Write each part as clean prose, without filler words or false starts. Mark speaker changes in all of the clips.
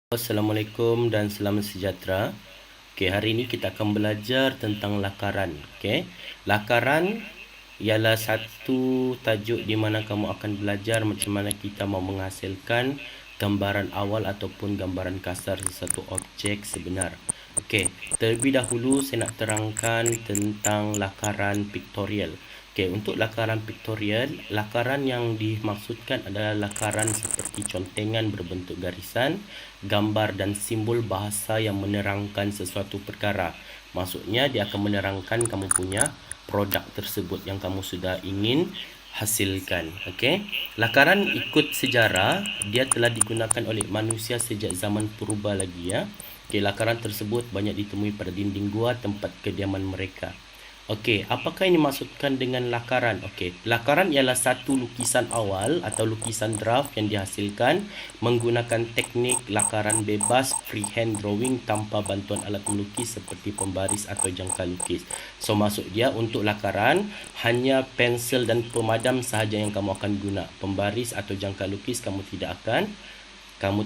Speaker 1: Assalamualaikum dan selamat sejahtera. Okey, hari ini kita akan belajar tentang lakaran. Okey. Lakaran ialah satu tajuk di mana kamu akan belajar macam mana kita mau menghasilkan gambaran awal ataupun gambaran kasar sesuatu objek sebenar. Okey, terlebih dahulu saya nak terangkan tentang lakaran pictorial. Okey, untuk lakaran pictorial, lakaran yang dimaksudkan adalah lakaran seperti contengan berbentuk garisan, gambar dan simbol bahasa yang menerangkan sesuatu perkara. Maksudnya dia akan menerangkan kamu punya produk tersebut yang kamu sudah ingin hasilkan. Okey. Lakaran ikut sejarah, dia telah digunakan oleh manusia sejak zaman purba lagi ya. Okey, lakaran tersebut banyak ditemui pada dinding gua tempat kediaman mereka. Okey, apakah ini maksudkan dengan lakaran? Okey, lakaran ialah satu lukisan awal atau lukisan draft yang dihasilkan menggunakan teknik lakaran bebas freehand drawing tanpa bantuan alat melukis seperti pembaris atau jangka lukis. So maksud dia untuk lakaran hanya pensel dan pemadam sahaja yang kamu akan guna. Pembaris atau jangka lukis kamu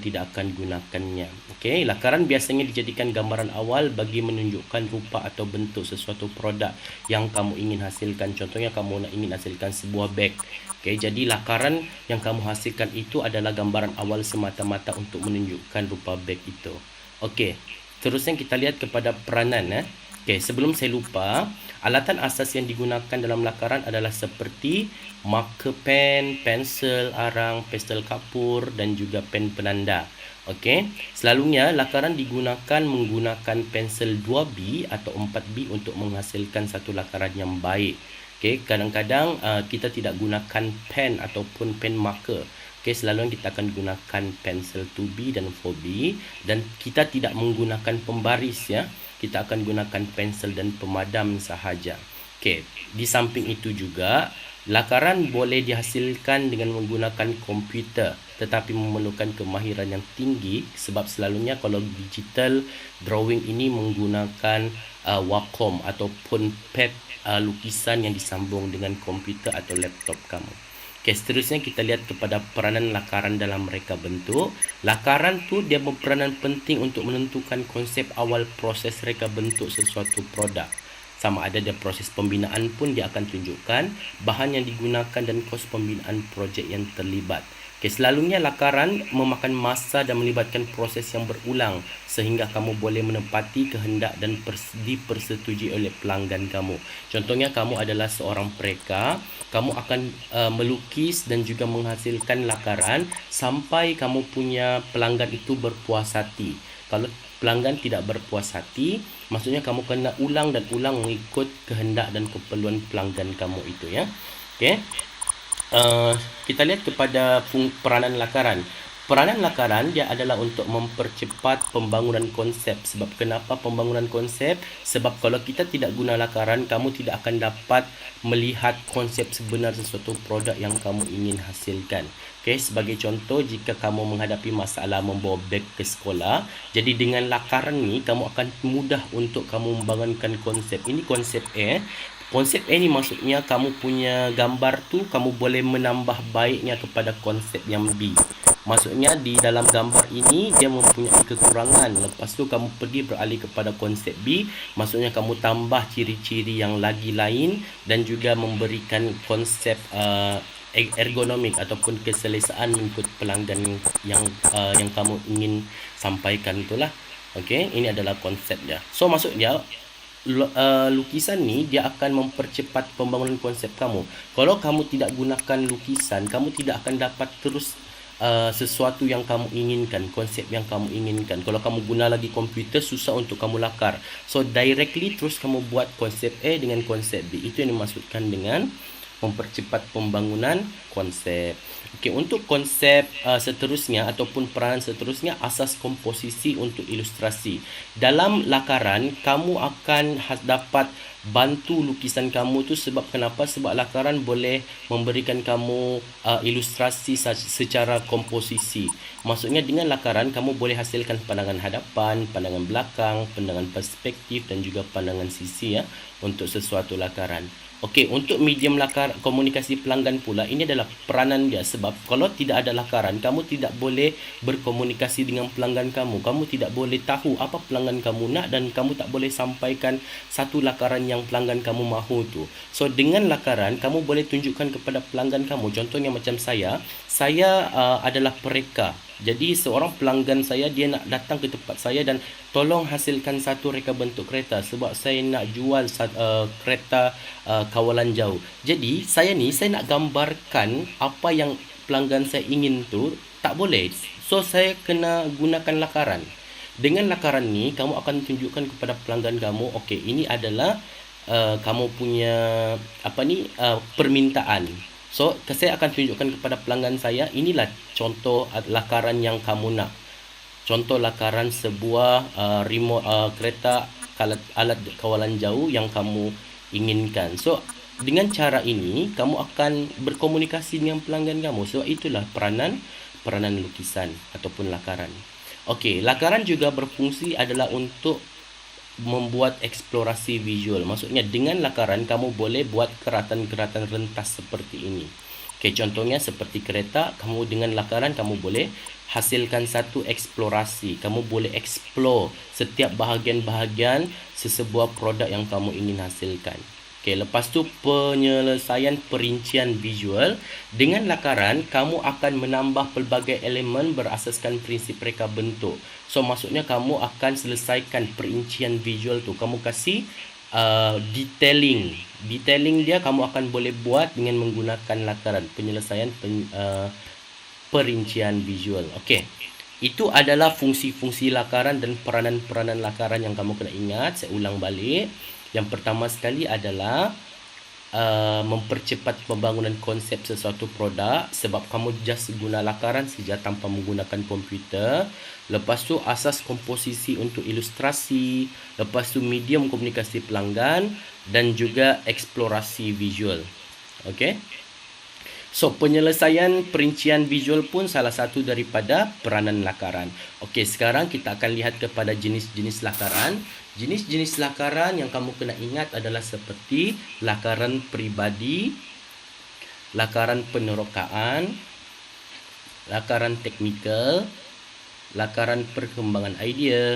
Speaker 1: tidak akan gunakannya. Okey, lakaran biasanya dijadikan gambaran awal bagi menunjukkan rupa atau bentuk sesuatu produk yang kamu ingin hasilkan. Contohnya kamu nak ingin hasilkan sebuah beg. Okey, jadi lakaran yang kamu hasilkan itu adalah gambaran awal semata-mata untuk menunjukkan rupa beg itu. Okey, terusnya kita lihat kepada peranan. Okey, sebelum saya lupa, alatan asas yang digunakan dalam lakaran adalah seperti marker pen, pensel, arang, pastel kapur dan juga pen penanda. Okey, selalunya lakaran digunakan menggunakan pensel 2B atau 4B untuk menghasilkan satu lakaran yang baik. Okey, kadang-kadang kita tidak gunakan pen ataupun pen marker. Okey, selalunya kita akan gunakan pensel 2B dan 4B dan kita tidak menggunakan pembaris ya. Kita akan gunakan pensel dan pemadam sahaja. Okey, di samping itu juga lakaran boleh dihasilkan dengan menggunakan komputer tetapi memerlukan kemahiran yang tinggi sebab selalunya kalau digital drawing ini menggunakan Wacom ataupun pad lukisan yang disambung dengan komputer atau laptop kamu. Okey, seterusnya kita lihat kepada peranan lakaran dalam mereka bentuk. Lakaran tu dia berperanan penting untuk menentukan konsep awal proses reka bentuk sesuatu produk. Sama ada dia proses pembinaan pun dia akan tunjukkan bahan yang digunakan dan kos pembinaan projek yang terlibat. Okey, selalunya lakaran memakan masa dan melibatkan proses yang berulang sehingga kamu boleh menepati kehendak dan dipersetujui oleh pelanggan kamu. Contohnya kamu adalah seorang pereka, kamu akan melukis dan juga menghasilkan lakaran sampai kamu punya pelanggan itu berpuas hati. Kalau pelanggan tidak berpuas hati, maksudnya kamu kena ulang dan ulang mengikut kehendak dan keperluan pelanggan kamu itu ya. Okey. Kita lihat kepada peranan lakaran. Peranan lakaran dia adalah untuk mempercepat pembangunan konsep. Sebab kenapa pembangunan konsep? Sebab kalau kita tidak guna lakaran, kamu tidak akan dapat melihat konsep sebenar sesuatu produk yang kamu ingin hasilkan. Okey, sebagai contoh, jika kamu menghadapi masalah membawa beg ke sekolah, jadi dengan lakaran ni kamu akan mudah untuk kamu membangunkan konsep. Ini konsep A. Konsep A ni maksudnya kamu punya gambar tu kamu boleh menambah baiknya kepada konsep yang B. Maksudnya di dalam gambar ini dia mempunyai kekurangan. Lepas tu kamu pergi beralih kepada konsep B, maksudnya kamu tambah ciri-ciri yang lagi lain dan juga memberikan konsep ergonomik ataupun keselesaan mengikut pelanggan yang kamu ingin sampaikan itulah. Okey, ini adalah konsep dia. So maksudnya lukisan ni dia akan mempercepat pembangunan konsep kamu. Kalau kamu tidak gunakan lukisan, kamu tidak akan dapat terus sesuatu yang kamu inginkan, konsep yang kamu inginkan. Kalau kamu guna lagi komputer, susah untuk kamu lakar. So directly terus kamu buat konsep A dengan konsep B. Itu yang dimaksudkan dengan mempercepat pembangunan konsep. Okey, untuk konsep seterusnya ataupun peranan seterusnya, asas komposisi untuk ilustrasi. Dalam lakaran, kamu akan dapat bantu lukisan kamu tu sebab kenapa? Sebab lakaran boleh memberikan kamu ilustrasi secara komposisi. Maksudnya dengan lakaran kamu boleh hasilkan pandangan hadapan, pandangan belakang, pandangan perspektif dan juga pandangan sisi ya untuk sesuatu lakaran. Okey, untuk medium komunikasi pelanggan pula, ini adalah peranan dia, sebab kalau tidak ada lakaran, kamu tidak boleh berkomunikasi dengan pelanggan kamu. Kamu tidak boleh tahu apa pelanggan kamu nak, dan kamu tak boleh sampaikan satu lakaran yang pelanggan kamu mahu tu. So dengan lakaran, kamu boleh tunjukkan kepada pelanggan kamu. Contohnya macam saya adalah pereka. Jadi seorang pelanggan saya, dia nak datang ke tempat saya dan tolong hasilkan satu reka bentuk kereta sebab saya nak jual kereta kawalan jauh. Jadi saya nak gambarkan apa yang pelanggan saya ingin tu, tak boleh. So saya kena gunakan lakaran. Dengan lakaran ni, kamu akan tunjukkan kepada pelanggan kamu, okey, ini adalah kamu punya permintaan. So saya akan tunjukkan kepada pelanggan saya, inilah contoh lakaran yang kamu nak. Contoh lakaran sebuah remote kereta alat kawalan jauh yang kamu inginkan. So dengan cara ini kamu akan berkomunikasi dengan pelanggan kamu. So itulah peranan lukisan ataupun lakaran. Okey, lakaran juga berfungsi adalah untuk membuat eksplorasi visual. Maksudnya dengan lakaran kamu boleh buat keratan-keratan rentas seperti ini. Okey, contohnya seperti kereta, kamu dengan lakaran kamu boleh hasilkan satu eksplorasi. Kamu boleh explore setiap bahagian-bahagian sesebuah produk yang kamu ingin hasilkan. Okey, lepas tu penyelesaian perincian visual. Dengan lakaran, kamu akan menambah pelbagai elemen berasaskan prinsip reka bentuk. So, maksudnya kamu akan selesaikan perincian visual tu. Kamu kasih detailing. Detailing dia kamu akan boleh buat dengan menggunakan lakaran. Penyelesaian perincian visual. Okey. Itu adalah fungsi-fungsi lakaran dan peranan-peranan lakaran yang kamu kena ingat. Saya ulang balik. Yang pertama sekali adalah mempercepat pembangunan konsep sesuatu produk, sebab kamu just guna lakaran saja tanpa menggunakan komputer. Lepas tu asas komposisi untuk ilustrasi, lepas tu medium komunikasi pelanggan dan juga eksplorasi visual. Okey. So, penyelesaian perincian visual pun salah satu daripada peranan lakaran. Okey, sekarang kita akan lihat kepada jenis-jenis lakaran. Jenis-jenis lakaran yang kamu kena ingat adalah seperti lakaran peribadi, lakaran penerokaan, lakaran teknikal, lakaran perkembangan idea,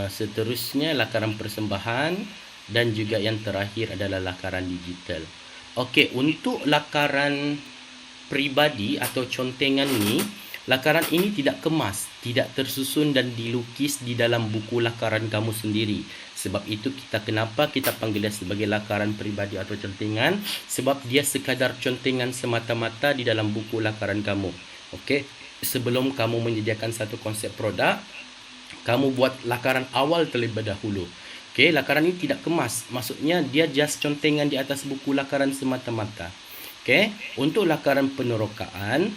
Speaker 1: seterusnya lakaran persembahan, dan juga yang terakhir adalah lakaran digital. Okey, untuk lakaran peribadi atau contengan ni, lakaran ini tidak kemas, tidak tersusun dan dilukis di dalam buku lakaran kamu sendiri. Sebab itu kenapa kita panggil dia sebagai lakaran peribadi atau contengan, sebab dia sekadar contengan semata-mata di dalam buku lakaran kamu. Okey, sebelum kamu menyediakan satu konsep produk, kamu buat lakaran awal terlebih dahulu. Okey, lakaran ini tidak kemas. Maksudnya dia just contengan di atas buku lakaran semata-mata. Okey, untuk lakaran penerokaan,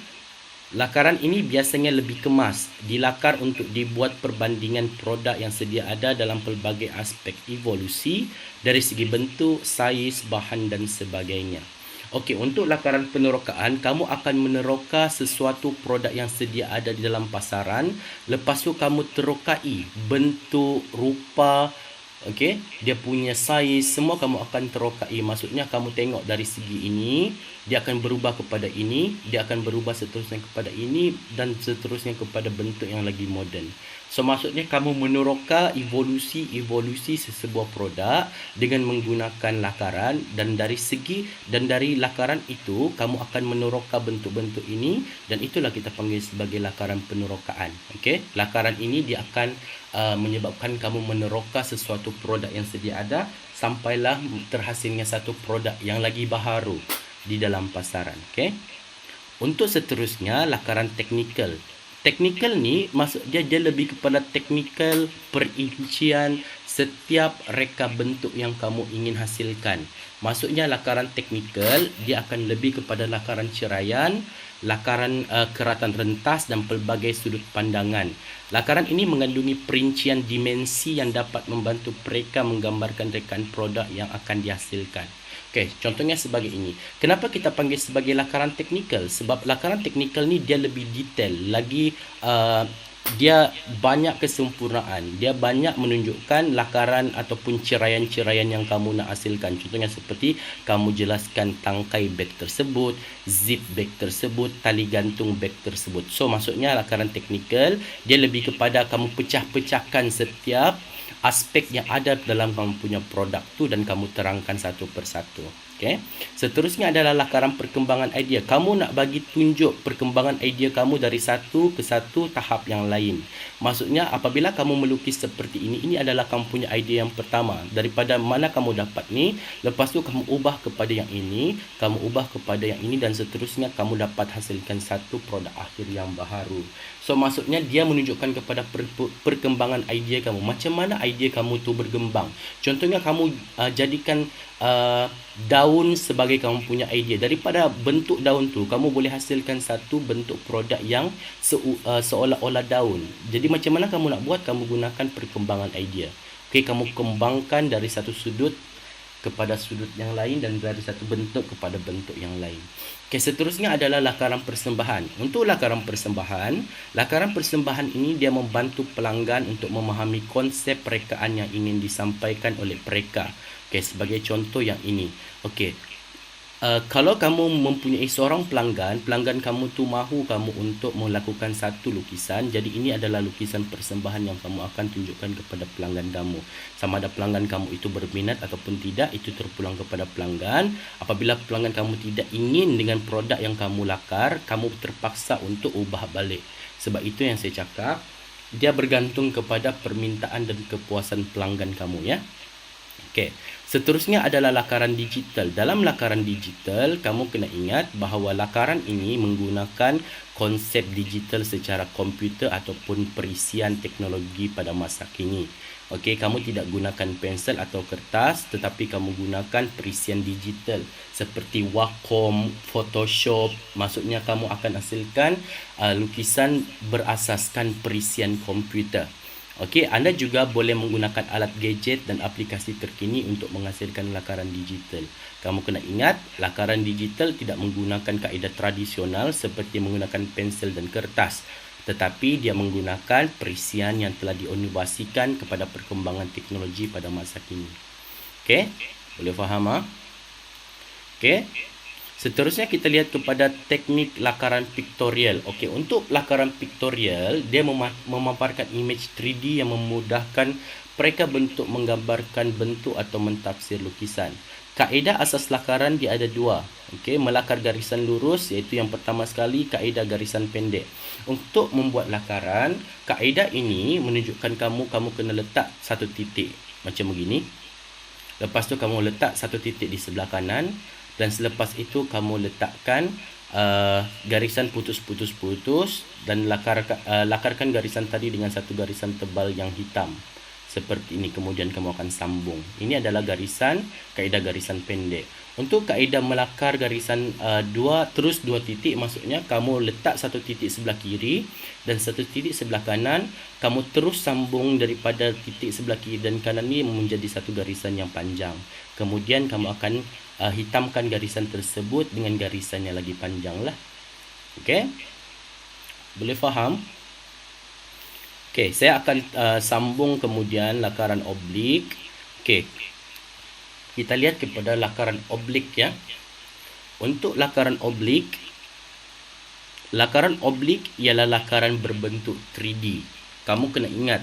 Speaker 1: lakaran ini biasanya lebih kemas. Dilakar untuk dibuat perbandingan produk yang sedia ada dalam pelbagai aspek evolusi dari segi bentuk, saiz, bahan dan sebagainya. Okey, untuk lakaran penerokaan, kamu akan meneroka sesuatu produk yang sedia ada di dalam pasaran. Lepas tu kamu terokai bentuk, rupa, okey, dia punya saiz, semua kamu akan terokai. Maksudnya kamu tengok dari segi ini, dia akan berubah kepada ini, dia akan berubah seterusnya kepada ini dan seterusnya kepada bentuk yang lagi moden. So maksudnya kamu meneroka evolusi sesebuah produk dengan menggunakan lakaran, dan dari lakaran itu kamu akan meneroka bentuk-bentuk ini, dan itulah kita panggil sebagai lakaran penerokaan. Okey, lakaran ini dia akan menyebabkan kamu meneroka sesuatu produk yang sedia ada sampailah terhasilnya satu produk yang lagi baharu di dalam pasaran. Okey. Untuk seterusnya lakaran teknikal. Teknikal ni maksud dia lebih kepada teknikal perincian setiap reka bentuk yang kamu ingin hasilkan. Maksudnya lakaran teknikal dia akan lebih kepada lakaran ceraian, lakaran keratan rentas dan pelbagai sudut pandangan. Lakaran ini mengandungi perincian dimensi yang dapat membantu mereka menggambarkan rekaan produk yang akan dihasilkan. Okey, contohnya sebagai ini. Kenapa kita panggil sebagai lakaran teknikal? Sebab lakaran teknikal ni dia lebih detail, lagi dia banyak kesempurnaan. Dia banyak menunjukkan lakaran ataupun ceraian-ceraian yang kamu nak hasilkan. Contohnya seperti kamu jelaskan tangkai beg tersebut, zip beg tersebut, tali gantung beg tersebut. So maksudnya lakaran teknikal, dia lebih kepada kamu pecah-pecahkan setiap aspek yang ada dalam kamu punya produk tu dan kamu terangkan satu persatu. Okay. Seterusnya adalah lakaran perkembangan idea. Kamu nak bagi tunjuk perkembangan idea kamu dari satu ke satu tahap yang lain. Maksudnya apabila kamu melukis seperti ini adalah kamu punya idea yang pertama. Daripada mana kamu dapat ni, lepas tu kamu ubah kepada yang ini, kamu ubah kepada yang ini dan seterusnya kamu dapat hasilkan satu produk akhir yang baharu. So maksudnya dia menunjukkan kepada perkembangan idea kamu. Macam mana idea kamu tu berkembang. Contohnya kamu jadikan daun sebagai kamu punya idea. Daripada bentuk daun tu kamu boleh hasilkan satu bentuk produk yang seolah-olah daun. Jadi macam mana kamu nak buat? Kamu gunakan perkembangan idea. Okey, kamu kembangkan dari satu sudut kepada sudut yang lain dan dari satu bentuk kepada bentuk yang lain. Okey, seterusnya adalah lakaran persembahan. Untuk lakaran persembahan ini dia membantu pelanggan untuk memahami konsep rekaan yang ingin disampaikan oleh mereka. Okey, sebagai contoh yang ini. Okey. Kalau kamu mempunyai seorang pelanggan kamu tu mahu kamu untuk melakukan satu lukisan, jadi ini adalah lukisan persembahan yang kamu akan tunjukkan kepada pelanggan kamu. Sama ada pelanggan kamu itu berminat ataupun tidak, itu terpulang kepada pelanggan. Apabila pelanggan kamu tidak ingin dengan produk yang kamu lakar, kamu terpaksa untuk ubah balik. Sebab itu yang saya cakap, dia bergantung kepada permintaan dan kepuasan pelanggan kamu, ya. Okey, seterusnya adalah lakaran digital. Dalam lakaran digital, kamu kena ingat bahawa lakaran ini menggunakan konsep digital secara komputer ataupun perisian teknologi pada masa kini. Okey, kamu tidak gunakan pensel atau kertas, tetapi kamu gunakan perisian digital seperti Wacom, Photoshop. Maksudnya kamu akan hasilkan lukisan berasaskan perisian komputer. Okey, anda juga boleh menggunakan alat gadget dan aplikasi terkini untuk menghasilkan lakaran digital. Kamu kena ingat, lakaran digital tidak menggunakan kaedah tradisional seperti menggunakan pensel dan kertas, tetapi dia menggunakan perisian yang telah diinovasikan kepada perkembangan teknologi pada masa kini. Okey, boleh faham? Okey. Seterusnya kita lihat kepada teknik lakaran pictorial. Okey, untuk lakaran pictorial, dia memaparkan image 3D yang memudahkan mereka bentuk menggambarkan bentuk atau mentafsir lukisan. Kaedah asas lakaran dia ada dua. Okey, melakar garisan lurus, iaitu yang pertama sekali kaedah garisan pendek. Untuk membuat lakaran, kaedah ini menunjukkan kamu kena letak satu titik macam begini. Lepas tu kamu letak satu titik di sebelah kanan. Dan selepas itu kamu letakkan garisan putus-putus-putus dan lakarkan garisan tadi dengan satu garisan tebal yang hitam. Seperti ini, kemudian kamu akan sambung. Ini adalah kaedah garisan pendek. Untuk kaedah melakar garisan dua titik, maksudnya kamu letak satu titik sebelah kiri dan satu titik sebelah kanan. Kamu terus sambung daripada titik sebelah kiri dan kanan ini menjadi satu garisan yang panjang. Kemudian kamu akan hitamkan garisan tersebut dengan garisan yang lagi panjang lah. Okey, boleh faham? Okey, saya akan sambung kemudian lakaran oblik. Okey, kita lihat kepada lakaran oblik, ya. Untuk lakaran oblik ialah lakaran berbentuk 3D. Kamu kena ingat,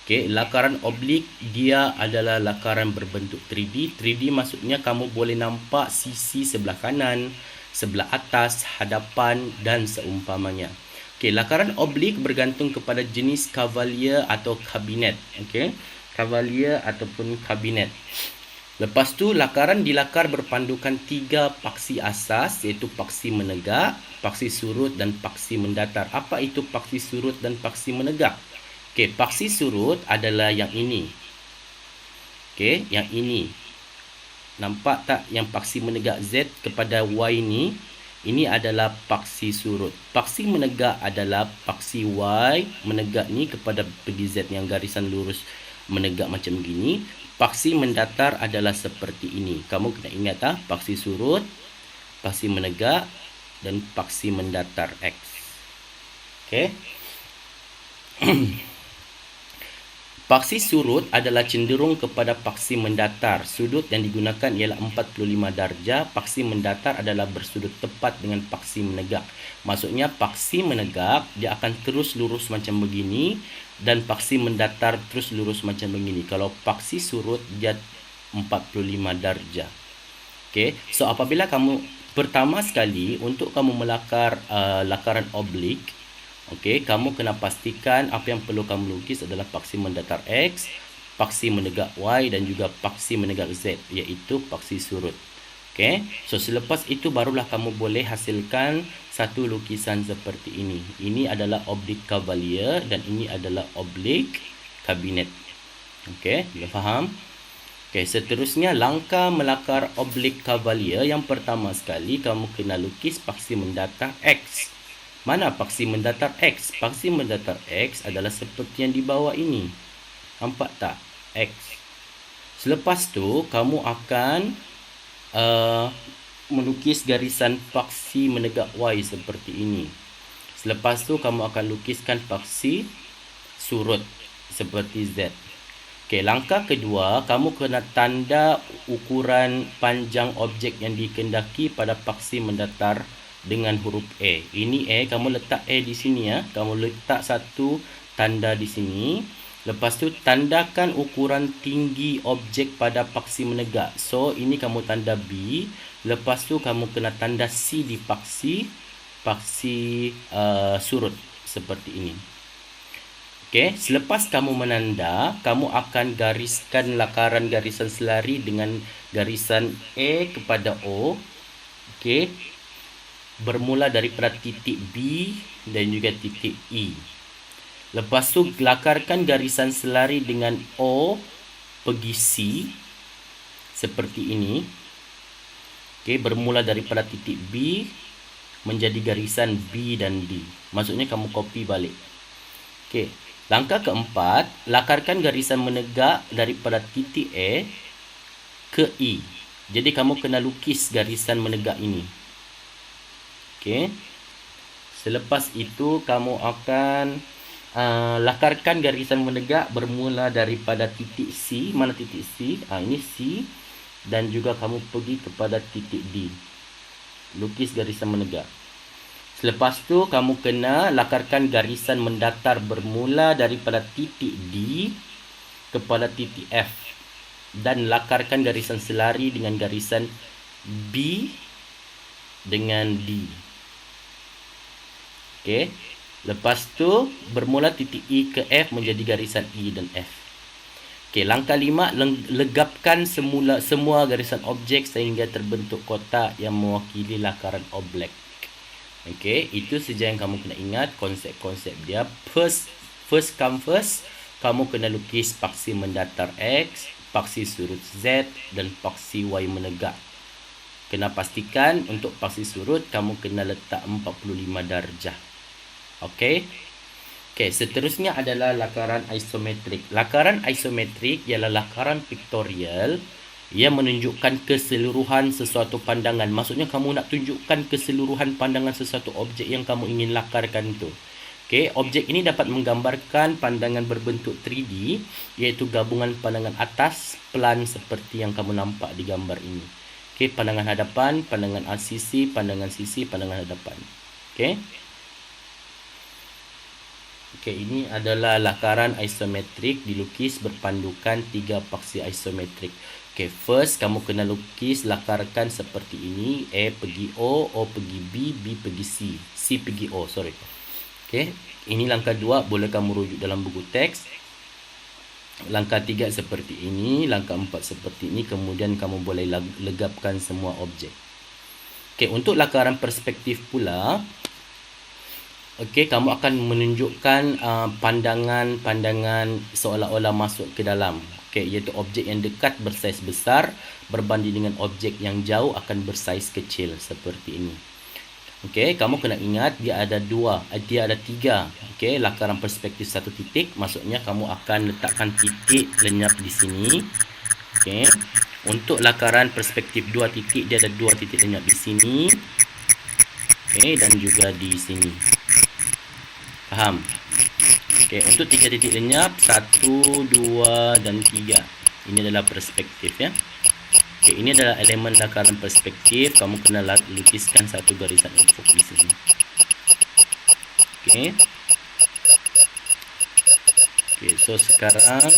Speaker 1: okey, lakaran oblik dia adalah lakaran berbentuk 3D. 3D maksudnya kamu boleh nampak sisi sebelah kanan, sebelah atas, hadapan dan seumpamanya. Okey, lakaran oblik bergantung kepada jenis cavalier atau kabinet. Okey, cavalier ataupun kabinet. Lepas tu lakaran dilakar berpandukan 3 paksi asas, iaitu paksi menegak, paksi surut dan paksi mendatar. Apa itu paksi surut dan paksi menegak? Okey, paksi surut adalah yang ini. Okey, yang ini. Nampak tak yang paksi menegak Z kepada Y ni? Ini adalah paksi surut. Paksi menegak adalah paksi Y menegak ni kepada pergi Z yang garisan lurus menegak macam gini. Paksi mendatar adalah seperti ini. Kamu kena ingat paksi surut, paksi menegak dan paksi mendatar X. Okey. Paksi surut adalah cenderung kepada paksi mendatar. Sudut yang digunakan ialah 45 darjah. Paksi mendatar adalah bersudut tepat dengan paksi menegak. Maksudnya paksi menegak dia akan terus lurus macam begini dan paksi mendatar terus lurus macam begini. Kalau paksi surut dia 45 darjah. Okey, so apabila kamu pertama sekali untuk kamu melakar lakaran oblik, okey, kamu kena pastikan apa yang perlu kamu lukis adalah paksi mendatar X, paksi menegak Y dan juga paksi menegak Z, iaitu paksi surut. Okey, so selepas itu barulah kamu boleh hasilkan satu lukisan seperti ini. Ini adalah oblik cavalier dan ini adalah oblik kabinet. Okey, dah faham? Okey, seterusnya langkah melakar oblik cavalier. Yang pertama sekali kamu kena lukis paksi mendatar X. Mana paksi mendatar X? Paksi mendatar X adalah seperti yang di bawah ini. Nampak tak? X. Selepas tu, kamu akan melukis garisan paksi menegak Y seperti ini. Selepas tu, kamu akan lukiskan paksi surut seperti Z. Okey, langkah kedua, kamu kena tanda ukuran panjang objek yang dikendaki pada paksi mendatar dengan huruf A. Ini A, kamu letak A di sini ya. Kamu letak satu tanda di sini. Lepas tu tandakan ukuran tinggi objek pada paksi menegak. So ini kamu tanda B. Lepas tu kamu kena tanda C di paksi surut seperti ini. Okey, selepas kamu menanda, kamu akan gariskan lakaran garisan selari dengan garisan A kepada O. Okey, bermula daripada titik B dan juga titik E. Lepas tu lakarkan garisan selari dengan O pergi C seperti ini. Okey, bermula daripada titik B menjadi garisan B dan D. Maksudnya kamu copy balik. Okey, langkah keempat, lakarkan garisan menegak daripada titik A ke E. Jadi kamu kena lukis garisan menegak ini. Okey. Selepas itu kamu akan lakarkan garisan menegak bermula daripada titik C. Mana titik C? Ini C. Dan juga kamu pergi kepada titik D. Lukis garisan menegak. Selepas tu kamu kena lakarkan garisan mendatar bermula daripada titik D kepada titik F. Dan lakarkan garisan selari dengan garisan B dengan D. Okey. Lepas tu bermula titik E ke F menjadi garisan E dan F. Okey, langkah 5, legapkan semua garisan objek sehingga terbentuk kotak yang mewakili lakaran oblek. Okey, itu saja yang kamu kena ingat konsep-konsep dia. First come first, kamu kena lukis paksi mendatar X, paksi surut Z dan paksi Y menegak. Kena pastikan untuk paksi surut kamu kena letak 45 darjah. Okey. Okey, seterusnya adalah lakaran isometrik. Lakaran isometrik ialah lakaran piktorial yang menunjukkan keseluruhan sesuatu pandangan. Maksudnya kamu nak tunjukkan keseluruhan pandangan sesuatu objek yang kamu ingin lakarkan itu. Okey, objek ini dapat menggambarkan pandangan berbentuk 3D, iaitu gabungan pandangan atas plan seperti yang kamu nampak di gambar ini. Okey, pandangan hadapan, pandangan sisi, pandangan sisi, pandangan hadapan. Okey. Okey, ini adalah lakaran isometrik dilukis berpandukan 3 paksi isometrik. Okey, first kamu kena lukis lakarkan seperti ini. A pergi O pergi B, B pergi C, C pergi O, sorry. Okey, ini langkah 2, boleh kamu rujuk dalam buku teks. Langkah 3 seperti ini, langkah 4 seperti ini, kemudian kamu boleh legapkan semua objek. Okey, untuk lakaran perspektif pula, okey, kamu akan menunjukkan pandangan-pandangan seolah-olah masuk ke dalam. Okey, iaitu objek yang dekat bersaiz besar berbanding dengan objek yang jauh akan bersaiz kecil seperti ini. Okey, kamu kena ingat dia ada 3. Okey, lakaran perspektif 1 titik, maksudnya kamu akan letakkan titik lenyap di sini. Okey. Untuk lakaran perspektif 2 titik, dia ada 2 titik lenyap di sini. Okey, dan juga di sini. Faham? Okey, untuk 3 titik lenyap, 1, 2 dan 3. Ini adalah perspektif ya. Okey, ini adalah elemen lakaran perspektif. Kamu kena lukiskan satu garisan ufuk di sini. Okey. Okey, so sekarang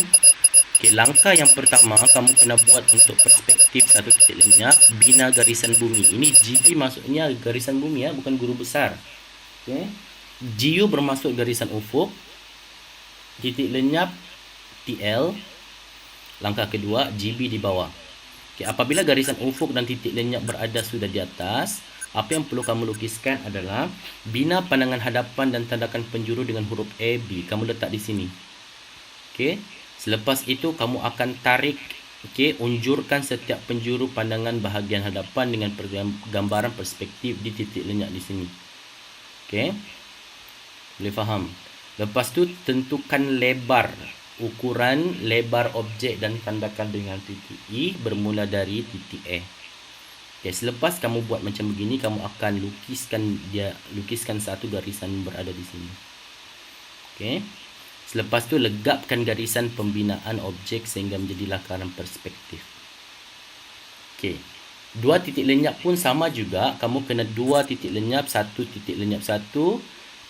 Speaker 1: langkah yang pertama kamu kena buat untuk perspektif satu titik lenyap, bina garisan bumi. Ini GB maksudnya garisan bumi ya, bukan guru besar. Okey. GU bermaksud garisan ufuk. Titik lenyap TL. Langkah kedua GB di bawah. Okey, apabila garisan ufuk dan titik lenyap berada sudah di atas, apa yang perlu kamu lukiskan adalah bina pandangan hadapan dan tandakan penjuru dengan huruf A, B. Kamu letak di sini. Okey. Selepas itu kamu akan tarik, okey, unjurkan setiap penjuru pandangan bahagian hadapan dengan gambaran perspektif di titik lenyap di sini. Okey. Boleh faham? Lepas tu tentukan lebar, ukuran lebar objek dan tandakan dengan titik E bermula dari titik A. Okey, selepas kamu buat macam begini, kamu akan lukiskan satu garisan berada di sini. Okey. Selepas tu legapkan garisan pembinaan objek sehingga menjadi lakaran perspektif. Okey. 2 titik lenyap pun sama juga. Kamu kena 2 titik lenyap, 1 titik lenyap 1.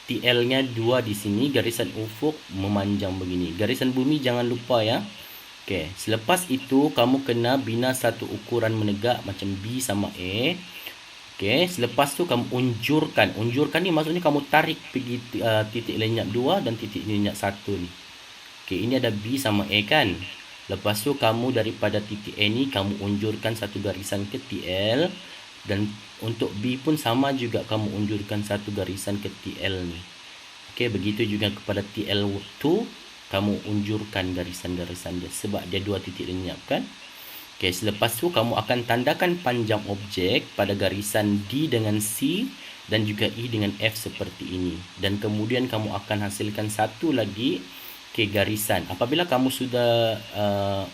Speaker 1: TL-nya 2 di sini. Garisan ufuk memanjang begini. Garisan bumi jangan lupa ya. Okey. Selepas itu kamu kena bina satu ukuran menegak macam B sama A. Okey, selepas tu kamu unjurkan. Unjurkan ni maksudnya kamu tarik pergi titik lenyap 2 dan titik lenyap 1 ni. Okey, ini ada B sama A kan. Lepas tu kamu daripada titik A ni kamu unjurkan satu garisan ke TL, dan untuk B pun sama juga, kamu unjurkan satu garisan ke TL ni. Okey, begitu juga kepada TL2, kamu unjurkan garisan-garisan dia sebab dia 2 titik lenyap kan. Okey, selepas tu kamu akan tandakan panjang objek pada garisan D dengan C dan juga E dengan F seperti ini. Dan kemudian kamu akan hasilkan satu lagi garisan. Apabila kamu sudah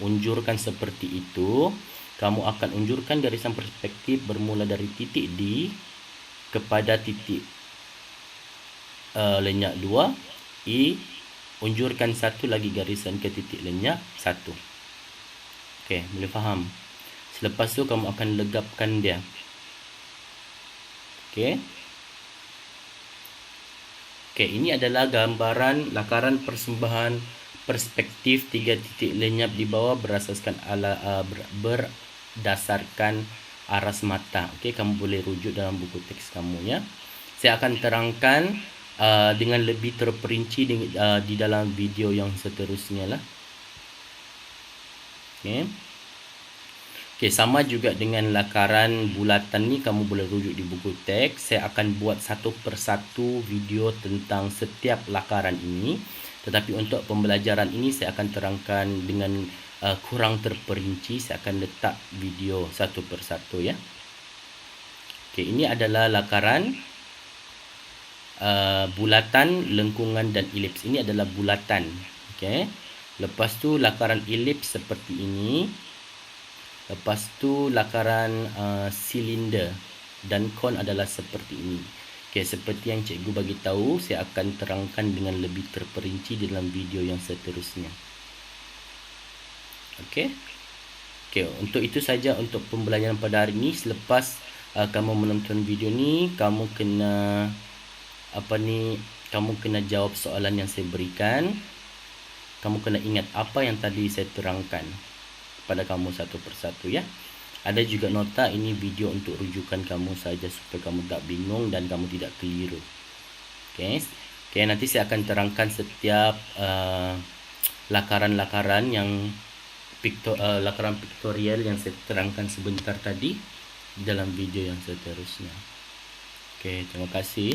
Speaker 1: unjurkan seperti itu, kamu akan unjurkan garisan perspektif bermula dari titik D kepada titik lenyap 2. E, unjurkan satu lagi garisan ke titik lenyap 1. Okey, boleh faham? Selepas tu kamu akan legapkan dia. Okey. Okey, ini adalah gambaran lakaran persembahan perspektif 3 titik lenyap di bawah berdasarkan aras mata. Okey, kamu boleh rujuk dalam buku teks kamu ya. Saya akan terangkan dengan lebih terperinci di dalam video yang seterusnya lah. Okey. Okey, sama juga dengan lakaran bulatan ni, kamu boleh rujuk di buku teks. Saya akan buat satu persatu video tentang setiap lakaran ini. Tetapi untuk pembelajaran ini saya akan terangkan dengan kurang terperinci. Saya akan letak video satu persatu ya. Okey, ini adalah lakaran bulatan, lengkungan dan elips. Ini adalah bulatan. Okey. Lepas tu lakaran elips seperti ini. Lepas tu lakaran silinder dan kon adalah seperti ini. Okey, seperti yang cikgu bagi tahu, saya akan terangkan dengan lebih terperinci dalam video yang seterusnya. Okey. Okey, untuk itu saja untuk pembelajaran pada hari ini. Selepas kamu menonton video ni, kamu kena kamu kena jawab soalan yang saya berikan. Kamu kena ingat apa yang tadi saya terangkan pada kamu satu persatu ya. Ada juga nota, ini video untuk rujukan kamu saja supaya kamu tak bingung dan kamu tidak keliru. Okey. Okey, nanti saya akan terangkan setiap lakaran-lakaran yang lakaran pictorial yang saya terangkan sebentar tadi dalam video yang seterusnya. Okey, terima kasih.